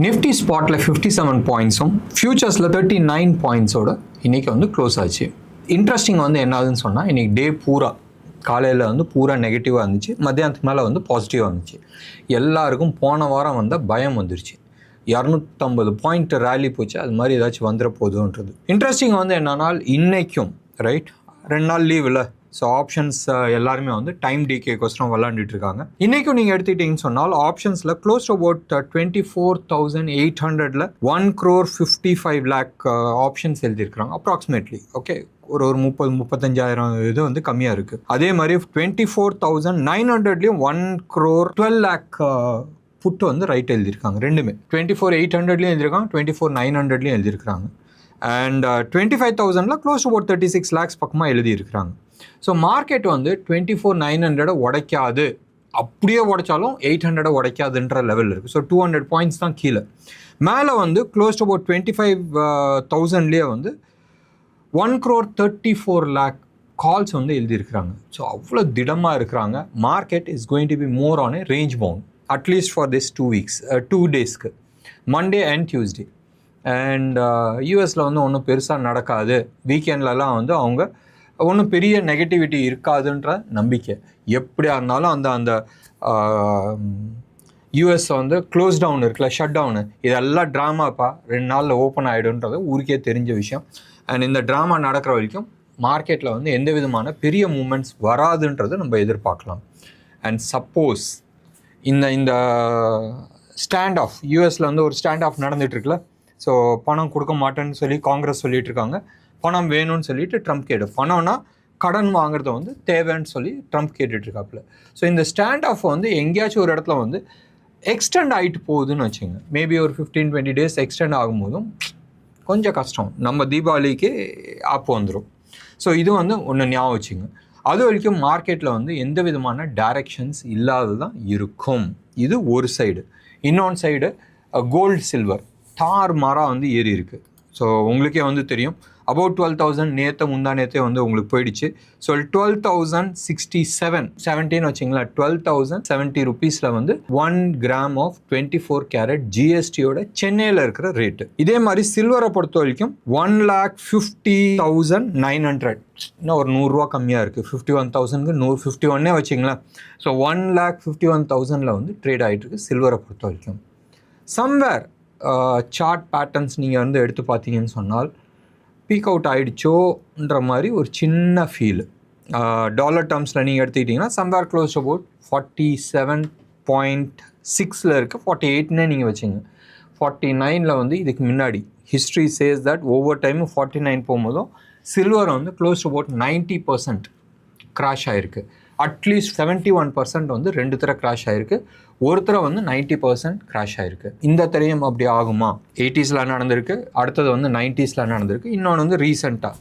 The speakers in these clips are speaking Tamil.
நிஃப்டி ஸ்பாட்டில் 57 பாயிண்ட்ஸும் ஃபியூச்சர்ஸில் 39 பாயிண்ட்ஸோட இன்றைக்கி வந்து க்ளோஸ் ஆச்சு. இன்ட்ரெஸ்டிங் வந்து என்னாதுன்னு சொன்னால் இன்றைக்கி டே பூரா காலையில் வந்து பூரா நெகட்டிவாக இருந்துச்சு, மத்தியானத்துக்கு மேலே வந்து பாசிட்டிவாக இருந்துச்சு. எல்லாருக்கும் போன வாரம் வந்த பயம் வந்துருச்சு, 250 பாயிண்ட் ரேலி போச்சு, அது மாதிரி ஏதாச்சும் வந்துட போதுன்றது. இன்ட்ரெஸ்டிங் வந்து என்னன்னா இன்றைக்கும் ரைட் 2 நாள் லீவில், ஸோ ஆப்ஷன்ஸ் எல்லாருமே வந்து டைம் டிகேக்கோசரம் விளாண்டுட்டு இருக்காங்க. இன்றைக்கும் நீங்கள் எடுத்துக்கிட்டிங்கன்னு சொன்னால் ஆப்ஷன்ஸில் க்ளோஸ் டு அபவுட் 24,800ல் 1,55 lakh ஆப்ஷன்ஸ் எழுதியிருக்கிறாங்க அப்ராக்சிமேட்லி. ஓகே, ஒரு 30-35,000 இது வந்து கம்மியாக இருக்குது. அதே மாதிரி 24,900லேயும் 1,12 lakh புட்டு வந்து ரைட் எழுதியிருக்காங்க. ரெண்டுமே 24,800லேயும் எழுதியிருக்காங்க, 24,900லேயும் எழுதியிருக்காங்க. அண்ட் 25,000ல் க்ளோஸ் டு அபவுட் 36 lakhs பக்கமாக எழுதியிருக்கிறாங்க. ஸோ மார்க்கெட் வந்து 24,900 உடைக்காது, அப்படியே உடைச்சாலும் 800 உடைக்காதுன்ற லெவலில் இருக்குது. ஸோ 200 பாயிண்ட்ஸ் தான் கீழே. மேலே வந்து க்ளோஸ் டு அபவுட் 25,000லேயே வந்து 1,34 lakh கால்ஸ் வந்து எழுதியிருக்கிறாங்க. ஸோ அவ்வளோ திடமாக இருக்கிறாங்க. Market is going to be more on a range bound at least for this 2 daysக்கு, மண்டே அண்ட் டியூஸ்டே. அண்ட் யூஎஸில் வந்து ஒன்றும் பெருசாக நடக்காது, வீக்கெண்ட்லலாம் வந்து அவங்க ஒன்றும் பெரிய நெகட்டிவிட்டி இருக்காதுன்ற நம்பிக்கை. எப்படியா இருந்தாலும் அந்த யூஎஸ் வந்து க்ளோஸ் டவுன் இருக்குல்ல, ஷட் டவுனு, இதெல்லாம் ட்ராமாப்பா 2 நாளில் ஓப்பன் ஆகிடுன்றது ஊருக்கே தெரிஞ்ச விஷயம். அண்ட் இந்த ட்ராமா நடக்கிற வரைக்கும் மார்க்கெட்டில் வந்து எந்த விதமான பெரிய மூமெண்ட்ஸ் வராதுன்றது நம்ம எதிர்பார்க்கலாம். அண்ட் சப்போஸ் இந்த ஸ்டாண்ட் ஆஃப் யூஎஸில் வந்து ஒரு ஸ்டாண்ட் ஆஃப் நடந்துகிட்ருக்குல்ல, ஸோ பணம் கொடுக்க மாட்டேன்னு சொல்லி காங்கிரஸ் சொல்லிகிட்டு இருக்காங்க, பணம் வேணும்னு சொல்லிட்டு ட்ரம்ப் கேட்டு, பணம்னா கடன் வாங்குறத வந்து தேவைன்னு சொல்லி ட்ரம்ப் கேட்டுட்ருக்காப்புல. ஸோ இந்த ஸ்டாண்ட் ஆஃப் வந்து எங்கேயாச்சும் ஒரு இடத்துல வந்து எக்ஸ்டெண்ட் ஆகிட்டு போகுதுன்னு வச்சுங்க, மேபி ஒரு 15-20 days எக்ஸ்டெண்ட் ஆகும்போதும் கொஞ்சம் கஷ்டம். நம்ம தீபாவளிக்கு ஆப்பு வந்துடும். ஸோ இது வந்து ஒன்று ஞாபகம் வச்சுங்க. அது வரைக்கும் மார்க்கெட்டில் வந்து எந்த விதமான டைரக்ஷன்ஸ் இல்லாது தான் இருக்கும். இது ஒரு சைடு. இன்னொன்று சைடு கோல்டு சில்வர் தார் மாறாக வந்து ஏறி இருக்குது. ஸோ உங்களுக்கே வந்து தெரியும், அபவுட் 12,000 முந்தானேத்தே வந்து உங்களுக்கு போயிடுச்சு. ஸோ 12,067 வச்சிங்களா, 12,070 rupeesல வந்து 1 gram ஆஃப் 24 carat ஜிஎஸ்டியோட சென்னையில் இருக்கிற ரேட்டு. இதே மாதிரி சில்வரை பொறுத்த வரைக்கும் 1,50,900, இன்னும் ஒரு 100 ரூபா கம்மியாக இருக்குது. 51,000க்கு 151 வச்சிங்களேன். ஸோ 1,51,000ல் வந்து ட்ரேட் ஆகிட்டு இருக்கு சில்வரை பொறுத்த வரைக்கும். சம்வேர் சார்ட் பேட்டர்ன்ஸ் நீங்கள் வந்து எடுத்து பார்த்தீங்கன்னு சொன்னால் பீக் அவுட் ஆகிடுச்சோன்ற மாதிரி ஒரு சின்ன ஃபீல். டாலர் டேர்ம்ஸில் நீங்கள் எடுத்துக்கிட்டிங்கன்னா சம்வேர் க்ளோஸ் அபவுட் 47.6ல் இருக்குது. 48னே நீங்கள் வச்சுங்க. 49ல் வந்து இதுக்கு முன்னாடி ஹிஸ்ட்ரி சேஸ் தட் ஒவ்வொரு டைமும் 49 போகும்போதும் சில்வர் வந்து க்ளோஸ் அபவுட் 90% கிராஷ் ஆகிருக்கு. அட்லீஸ்ட் 71% வந்து 2 தடவை கிராஷ் ஆகிருக்கு, ஒரு தடவை வந்து 90% கிராஷ் ஆகிருக்கு. இந்த தரையும் அப்படி ஆகுமா? 80ஸ்ல நடந்திருக்கு, அடுத்தது வந்து 90ஸ்ல நடந்திருக்கு, இன்னொன்று வந்து ரீசெண்டாக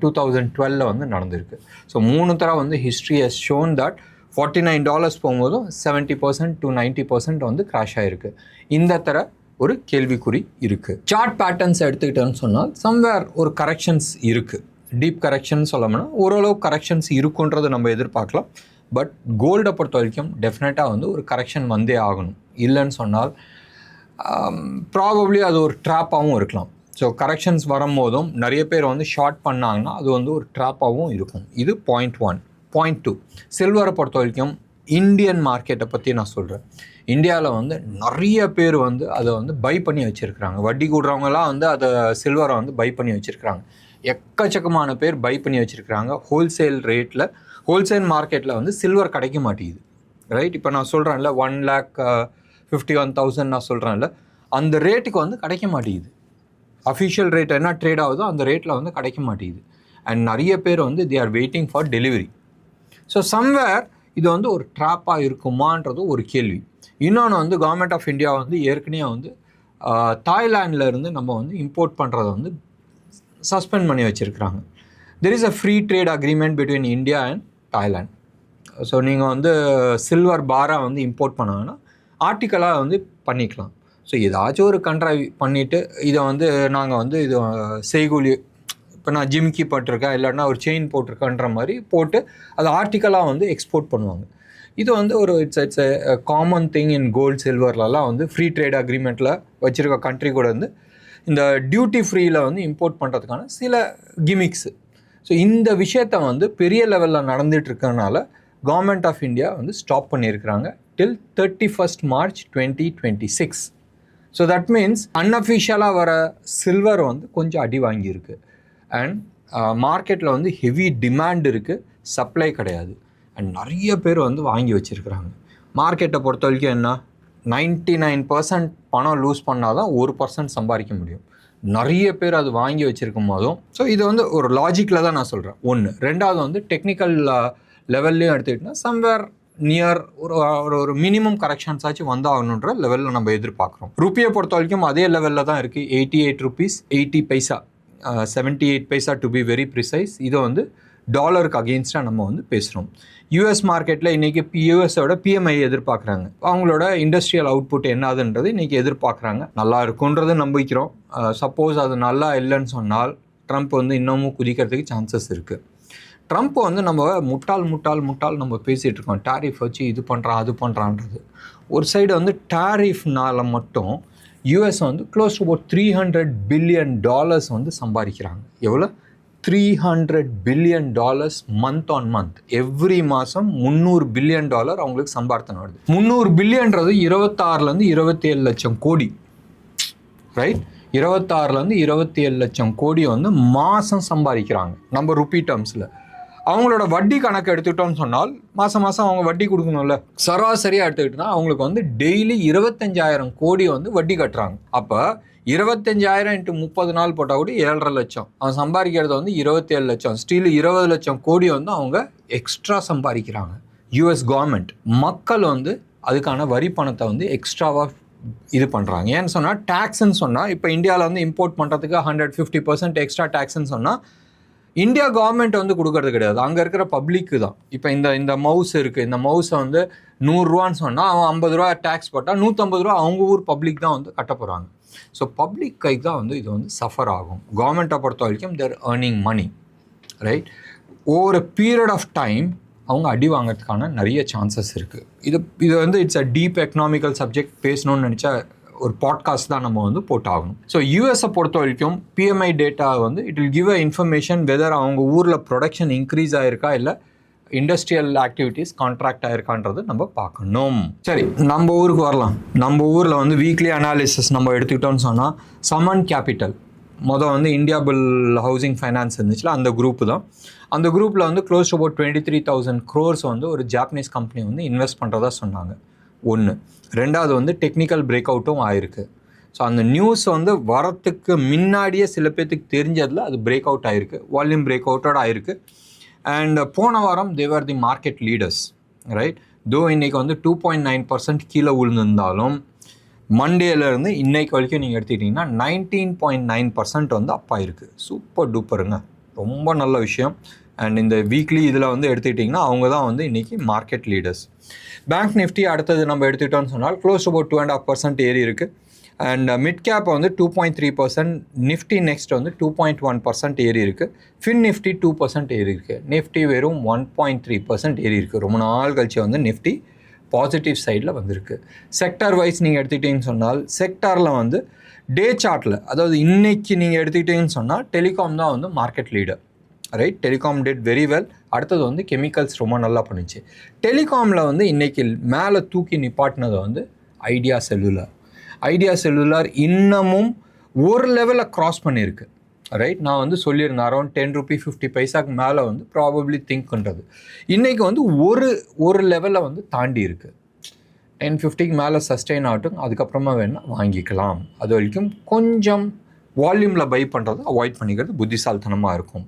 2012ல் வந்து நடந்திருக்கு. ஸோ 3 தடவை வந்து ஹிஸ்ட்ரி ஹஸ் ஷோன் தட் $49 போகும்போதும் 70% to 90% வந்து கிராஷ் ஆகிருக்கு. இந்த தர ஒரு கேள்விக்குறி இருக்குது. சார்ட் பேட்டர்ன்ஸ் எடுத்துக்கிட்டோன்னு சொன்னால் சம்வேர் ஒரு கரெக்ஷன்ஸ் இருக்குது. டீப் கரெக்ஷன் சொல்லணும்னா ஓரளவு கரெக்ஷன்ஸ் இருக்குன்றதை நம்ம எதிர்பார்க்கலாம். பட் கோல்டை பொறுத்த வரைக்கும் டெஃபினட்டாக வந்து ஒரு கரெக்ஷன் வந்தே ஆகணும். இல்லைன்னு சொன்னால் ப்ராபப்ளி அது ஒரு ட்ராப்பாகவும் இருக்கலாம். ஸோ கரெக்ஷன்ஸ் வரும்போதும் நிறைய பேர் வந்து ஷார்ட் பண்ணாங்கன்னா அது வந்து ஒரு ட்ராப்பாகவும் இருக்கும். இது பாயிண்ட் 1. பாயிண்ட் 2, சில்வரை பொறுத்த வரைக்கும் இந்தியன் மார்க்கெட்டை பற்றி நான் சொல்கிறேன். இந்தியாவில் வந்து நிறைய பேர் வந்து அதை வந்து பை பண்ணி வச்சுருக்கிறாங்க. வட்டி கூடுறவங்களாம் வந்து அதை சில்வரை வந்து பை பண்ணி வச்சுருக்கிறாங்க. எக்கச்சக்கமான பேர் பை பண்ணி வச்சுருக்கிறாங்க. ஹோல்சேல் ரேட்டில், ஹோல்சேல் மார்க்கெட்டில் வந்து சில்வர் கிடைக்க மாட்டேங்குது. ரைட், இப்போ நான் சொல்கிறேன்ல 1,51,000 நான் சொல்கிறேன்ல, அந்த ரேட்டுக்கு வந்து கிடைக்க மாட்டேங்குது. அஃபிஷியல் ரேட் என்ன ட்ரேட் ஆகுதோ அந்த ரேட்டில் வந்து கிடைக்க மாட்டேங்குது. அண்ட் நிறைய பேர் வந்து they are waiting for delivery. So somewhere இது வந்து ஒரு ட்ராப்பாக இருக்குமான்றது ஒரு கேள்வி. இன்னொன்று வந்து கவர்மெண்ட் ஆஃப் இந்தியா வந்து ஏற்கனவே வந்து தாய்லாண்டில் இருந்து நம்ம வந்து இம்போர்ட் பண்ணுறதை வந்து சஸ்பெண்ட் பண்ணி வச்சுருக்கிறாங்க. There is a free trade agreement between India and Thailand. So நீங்கள் வந்து சில்வர் பாராக வந்து இம்போர்ட் பண்ணாங்கன்னா ஆர்டிக்கலாக வந்து பண்ணிக்கலாம். ஸோ ஏதாச்சும் ஒரு கண்ட்ராய் பண்ணிவிட்டு இதை வந்து நாங்கள் வந்து இது செய்கூலி, இப்போ நான் ஜிம்கி போட்டிருக்கேன் இல்லைன்னா ஒரு செயின் போட்டிருக்கேன்ற மாதிரி போட்டு அதை ஆர்டிக்கலாக வந்து எக்ஸ்போர்ட் பண்ணுவாங்க. இது வந்து ஒரு it's a common thing in gold சில்வர்லலாம் வந்து ஃப்ரீ ட்ரேட் அக்ரிமெண்ட்டில் வச்சுருக்க கண்ட்ரி கூட வந்து இந்த டியூட்டி ஃப்ரீயில் வந்து இம்போர்ட் பண்ணுறதுக்கான சில கிமிக்ஸு. ஸோ இந்த விஷயத்த வந்து பெரிய லெவலில் நடந்துகிட்டு இருக்கனால கவர்மெண்ட் ஆஃப் இந்தியா வந்து ஸ்டாப் பண்ணியிருக்கிறாங்க till 31st March 2026. So that means அன்அஃபிஷியலாக வர சில்வர் வந்து கொஞ்சம் அடி வாங்கியிருக்கு. அண்ட் மார்க்கெட்டில் வந்து ஹெவி டிமாண்ட் இருக்குது, சப்ளை கிடையாது. அண்ட் நிறைய பேர் வந்து வாங்கி வச்சுருக்குறாங்க. மார்க்கெட்டை பொறுத்த வரைக்கும் என்ன, 99% பணம் லூஸ் பண்ணால் தான் 1% சம்பாதிக்க முடியும். நிறைய பேர் அது வாங்கி வச்சுருக்கும் போதும் ஸோ இது வந்து ஒரு லாஜிக்கில் தான் நான் சொல்கிறேன். ஒன்று. ரெண்டாவது வந்து டெக்னிக்கல் லெவல்லையும் எடுத்துக்கிட்டோன்னா சம்வேர் நியர் ஒரு மினிமம் கரெக்ஷன்ஸ் ஆச்சு வந்தாகணுன்ற லெவலில் நம்ம எதிர்பார்க்குறோம். ருப்பியை பொறுத்த வரைக்கும் அதே லெவலில் தான் இருக்குது. 88 rupees 80 paisa, 78 paisa to be very precise. இதை வந்து டாலருக்கு அகெயின்ஸ்டாக நம்ம வந்து பேசுகிறோம். யூஎஸ் மார்க்கெட்டில் இன்றைக்கி யூஎஸோட பிஎம்ஐ எதிர்பார்க்குறாங்க. அவங்களோட இண்டஸ்ட்ரியல் அவுட்புட் என்னதுன்றது இன்றைக்கி எதிர்பார்க்குறாங்க. நல்லா இருக்குன்றது நம்பிக்கிறோம். சப்போஸ் அது நல்லா இல்லைன்னு சொன்னால் ட்ரம்ப் வந்து இன்னமும் குதிக்கிறதுக்கு சான்சஸ் இருக்குது. ட்ரம்ப் வந்து நம்ம முட்டாள் நம்ம பேசிகிட்டு இருக்கோம். டேரிஃப் வச்சு இது பண்ணுறான் அது பண்ணுறான்றது. ஒரு சைடு வந்து டேரிஃப்னால் மட்டும் யூஎஸ் வந்து க்ளோஸ் டு அபவுட் $300 billion வந்து சம்பாதிக்கிறாங்க. எவ்வளோ? $300 billion month on month. Every மாதம் $300 billion அவங்களுக்கு சம்பார்த்தனை வருது. 300 பில்லியன்றது 26லேருந்து 27 லட்சம் கோடி, ரைட்? 26லேருந்து 27 லட்சம் கோடி வந்து மாதம் சம்பாதிக்கிறாங்க நம்ம ருப்பி டேர்ம்ஸில். அவங்களோட வட்டி கணக்கு எடுத்துக்கிட்டோம்னு சொன்னால் மாதம் அவங்க வட்டி கொடுக்கணும்ல. சராசரியாக எடுத்துக்கிட்டோன்னா அவங்களுக்கு வந்து டெய்லி 25,000 கோடி வந்து வட்டி கட்டுறாங்க. அப்போ 25,000 × 30 நாள் போட்டால் கூட 7.5 லட்சம். அவன் சம்பாதிக்கிறது வந்து 27 லட்சம். ஸ்டில் 20 லட்சம் கோடி வந்து அவங்க எக்ஸ்ட்ரா சம்பாதிக்கிறாங்க. யூஎஸ் கவர்மெண்ட் மக்கள் வந்து அதுக்கான வரி பணத்தை வந்து எக்ஸ்ட்ராவாக இது பண்ணுறாங்க. ஏன்னு சொன்னால் டேக்ஸ்ன்னு சொன்னால் இப்போ இந்தியாவில் வந்து இம்போர்ட் பண்ணுறதுக்கு 150% எக்ஸ்ட்ரா டேக்ஸ்ன்னு சொன்னால் இந்தியா கவர்மெண்ட் வந்து கொடுக்கறது கிடையாது, அங்கே இருக்கிற பப்ளிக்கு தான். இப்போ இந்த மவுஸ் இருக்குது, இந்த மவுஸை வந்து 100 ரூபான்னு சொன்னால் அவன் 50 ரூபா டேக்ஸ் போட்டால் 150 ரூபா அவங்க ஊர் பப்ளிக் தான் வந்து கட்ட போகிறாங்க. ஸோ பப்ளிக் கைக்கு தான் வந்து இது வந்து சஃபர் ஆகும். கவர்மெண்ட்டை பொறுத்த வரைக்கும் their earning money, right? Over a period of time அவங்க அடி வாங்கிறதுக்கான நிறைய சான்சஸ் இருக்குது. இது வந்து it's a deep economical subject. பேசணும்னு நினச்சா ஒரு பாட்காஸ்ட் தான் நம்ம வந்து போட்டாகணும். ஸோ யூஎஸை பொறுத்த வரைக்கும் பிஎம்ஐ டேட்டா வந்து it will give a information whether அவங்க ஊரில் ப்ரொடக்ஷன் இன்க்ரீஸ் ஆகிருக்கா இல்லை இண்டஸ்ட்ரியல் ஆக்டிவிட்டீஸ் கான்ட்ராக்ட் ஆகிருக்கான்றது நம்ம பார்க்கணும். சரி, நம்ம ஊருக்கு வரலாம். நம்ம ஊரில் வந்து வீக்லி அனாலிசிஸ் நம்ம எடுத்துக்கிட்டோம்னு சொன்னால் சமன் கேபிட்டல் வந்து இந்தியா பில் ஹவுசிங் ஃபைனான்ஸ் இருந்துச்சுல, அந்த குரூப்பு தான். அந்த குரூப்பில் வந்து க்ளோஸ் டு அபவுட் 23,000 crores வந்து ஒரு ஜாப்பனீஸ் கம்பெனி வந்து இன்வெஸ்ட் பண்ணுறதா சொன்னாங்க. ஒன்று. ரெண்டாவது வந்து டெக்னிக்கல் பிரேக் அவுட்டும் ஆயிருக்கு. ஸோ அந்த நியூஸ் வந்து வரத்துக்கு முன்னாடியே சில பேர்த்துக்கு தெரிஞ்சதில் அது பிரேக் அவுட் ஆகிருக்கு, வால்யூம் பிரேக் அவுட்டோட ஆயிருக்கு. அண்ட் போன வாரம் தேவர் தி மார்க்கெட் லீடர்ஸ், ரைட்? தோ இன்றைக்கி வந்து 2.9% கீழே விழுந்திருந்தாலும் மண்டேலேருந்து இன்னைக்கு வரைக்கும் நீங்கள் எடுத்துக்கிட்டிங்கன்னா 19.9% வந்து அப் ஆயிருக்கு. சூப்பர் டூப்பருங்க, ரொம்ப நல்ல விஷயம். அண்ட் இந்த வீக்லி இதில் வந்து எடுத்துக்கிட்டிங்கன்னா அவங்க தான் வந்து இன்றைக்கி மார்க்கெட் லீடர்ஸ். பேங்க் நிஃப்டி அடுத்தது நம்ம எடுத்துக்கிட்டோம்னு சொன்னால் க்ளோஸ் அபவுட் 2.5% ஏறி இருக்குது. அண்ட் மிட் கேப் வந்து 2.3%, நிஃப்டி நெக்ஸ்ட் வந்து 2.1% ஏறி இருக்குது. ஃபின் நிஃப்டி 2% ஏறி இருக்குது. நிஃப்டி வெறும் 1.3% ஏறி இருக்குது. ரொம்ப நாள் கழிச்சு வந்து நிஃப்டி பாசிட்டிவ் சைடில் வந்திருக்கு. செக்டார் வைஸ் நீங்கள் எடுத்துக்கிட்டிங்கன்னு சொன்னால் செக்டாரில் வந்து டே சார்ட்டில், அதாவது இன்றைக்கி நீங்கள் எடுத்துக்கிட்டிங்கன்னு சொன்னால் டெலிகாம் தான் வந்து market leader, right? Telecom did very well. அடுத்தது வந்து கெமிக்கல்ஸ் ரொம்ப நல்லா பண்ணிச்சு. டெலிகாமில் வந்து இன்றைக்கி மேலே தூக்கி நிப்பாட்டினது வந்து ஐடியா செல்லுலார் இன்னமும் ஒரு லெவலில் க்ராஸ் பண்ணியிருக்கு, ரைட்? நான் வந்து சொல்லியிருந்தேன் அரௌண்ட் 10 rupee 50 பைசாக்கு மேலே வந்து ப்ராபப்ளி திங்க்ன்றது. இன்றைக்கி வந்து ஒரு லெவலில் வந்து தாண்டி இருக்குது. 1050 மேலே சஸ்டெயின் ஆகட்டும், அதுக்கப்புறமா வேணால் வாங்கிக்கலாம். அது வரைக்கும் கொஞ்சம் வால்யூமில் பை பண்ணுறது அவாய்ட் பண்ணிக்கிறது புத்திசாலித்தனமாக இருக்கும்.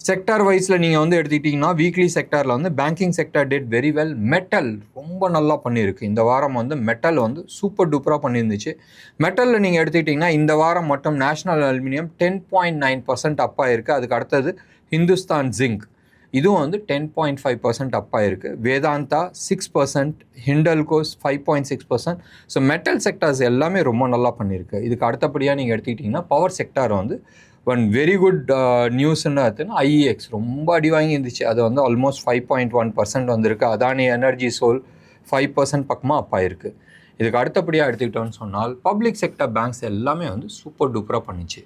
செக்டார் வைஸில் நீங்கள் வந்து எடுத்துக்கிட்டிங்கன்னா வீக்லி செக்டாரில் வந்து banking sector did very well. Metal ரொம்ப நல்லா பண்ணியிருக்கு. இந்த வாரம் வந்து மெட்டல் வந்து சூப்பர் டூப்பராக பண்ணியிருந்துச்சு. மெட்டலில் நீங்கள் எடுத்துக்கிட்டிங்கன்னா இந்த வாரம் மட்டும் நேஷ்னல் அலுமினியம் 10.9% அப் ஆகிருக்கு. அதுக்கு அடுத்தது ஹிந்துஸ்தான் ஜிங்க், இதுவும் வந்து 10.5% அப் ஆகிருக்கு. வேதாந்தா 6%, ஹிண்டல்கோஸ் 5.6%. ஸோ மெட்டல் செக்டார்ஸ் எல்லாமே ரொம்ப நல்லா பண்ணியிருக்கு. இதுக்கு அடுத்தபடியாக நீங்கள் எடுத்துக்கிட்டிங்கன்னா பவர் செக்டார் வந்து ஒன் வெரி குட் நியூஸ்ன்னு எடுத்துன்னா IEX ரொம்ப அடி வாங்கி இருந்துச்சு. அது வந்து ஆல்மோஸ்ட் 5.1% வந்திருக்கு. அதானி எனர்ஜி சோல் 5% பக்கமாக அப் ஆயிருக்கு. இதுக்கு அடுத்தபடியாக எடுத்துக்கிட்டோன்னு சொன்னால் பப்ளிக் செக்டர் பேங்க்ஸ் எல்லாமே வந்து சூப்பர் டூப்பராக பண்ணிச்சு.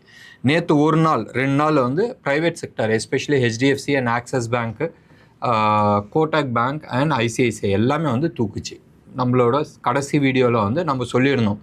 நேற்று ஒரு நாள் 2 நாள் வந்து private sector especially HDFC and axis bank, Kotak bank and ICICI எல்லாமே வந்து தூக்குச்சு. நம்மளோட கடைசி வீடியோவில் வந்து நம்ம சொல்லியிருந்தோம்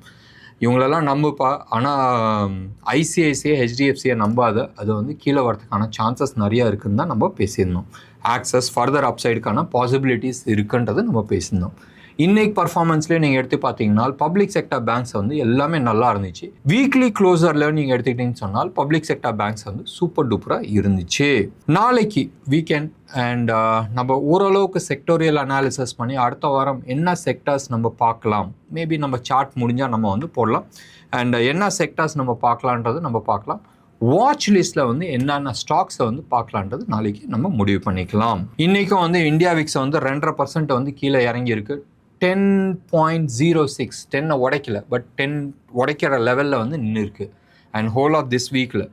இவங்களெல்லாம் நம்புப்பா, ஆனால் ICICI HDFCயை நம்பாத, அது வந்து கீழே வரதுக்கான சான்சஸ் நிறையா இருக்குன்னு தான் நம்ம பேசியிருந்தோம். ஆக்சஸ் ஃபர்தர் அப்சைடுக்கான பாசிபிலிட்டிஸ் இருக்குன்றது நம்ம பேசியிருந்தோம். இன்னைக்கு பர்ஃபார்மன்ஸ்லேயே நீங்கள் எடுத்து பார்த்தீங்கன்னா பப்ளிக் செக்டர் பேங்க்ஸ் வந்து எல்லாமே நல்லா இருந்துச்சு. வீக்லி க்ளோசரில் நீங்கள் எடுத்துக்கிட்டீங்கன்னு சொன்னால் பப்ளிக் செக்டர் பேங்க்ஸ் வந்து சூப்பர் டூப்பராக இருந்துச்சு. நாளைக்கு வீக்கெண்ட் அண்ட் நம்ம ஓரளவுக்கு செக்டோரியல் அனாலிசிஸ் பண்ணி அடுத்த வாரம் என்ன செக்டர்ஸ் நம்ம பார்க்கலாம், மேபி நம்ம சார்ட் முடிஞ்சால் நம்ம வந்து போடலாம். அண்ட் என்ன செக்டர்ஸ் நம்ம பார்க்கலான்றது நம்ம பார்க்கலாம். வாட்ச் லிஸ்ட்டில் வந்து என்னென்ன ஸ்டாக்ஸை வந்து பார்க்கலான்றது நாளைக்கு நம்ம முடிவு பண்ணிக்கலாம். இன்றைக்கும் வந்து இந்தியாவிக்ஸ் வந்து 2.5% வந்து கீழே இறங்கியிருக்கு. 10.06 10 உடைக்கல, பட் 10 உடைக்கிற லெவலில் வந்து நின்று இருக்கு. அண்ட் ஹோல் ஆஃப் திஸ் வீக்கில்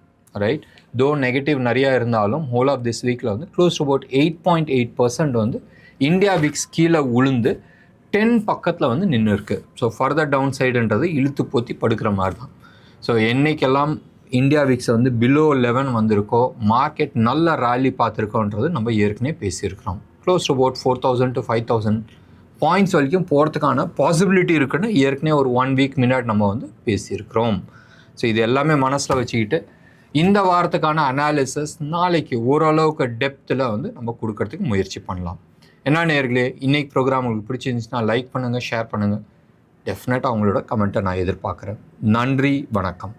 ரைட் தோ நெகட்டிவ் நிறையா இருந்தாலும் ஹோல் ஆஃப் திஸ் வீக்கில் வந்து க்ளோஸ் டு அபவுட் 8.8% வந்து இந்தியாவிக்ஸ் கீழே உளுந்து 10 பக்கத்தில் வந்து நின்று இருக்கு. ஸோ ஃபர்தர் டவுன் சைடுன்றது இழுத்து போற்றி படுக்கிற மாதிரி தான். ஸோ என்னைக்கெல்லாம் இந்தியாவிக்ஸ் வந்து பிலோ 11 வந்திருக்கோ மார்க்கெட் நல்ல ராலி பார்த்துருக்கோன்றது நம்ம ஏற்கனவே பேசியிருக்கிறோம். Close to about 4,000 to 5,000 points வரைக்கும் போகிறதுக்கான பாசிபிலிட்டி இருக்குன்னு ஏற்கனவே ஒரு 1 வீக் முன்னாடி நம்ம வந்து பேசியிருக்கிறோம். ஸோ இது எல்லாமே மனசில் வச்சுக்கிட்டு இந்த வாரத்துக்கான அனாலிசிஸ் நாளைக்கு ஓரளவுக்கு டெப்த்தில் வந்து நம்ம கொடுக்கறதுக்கு முயற்சி பண்ணலாம். என்ன நேயர்களே, இன்னைக்கு ப்ரோக்ராம் உங்களுக்கு பிடிச்சிருந்துச்சுன்னா லைக் பண்ணுங்கள், ஷேர் பண்ணுங்கள். டெஃபினட்டாக அவங்களோட கமெண்ட்டை நான் எதிர்பார்க்குறேன். நன்றி, வணக்கம்.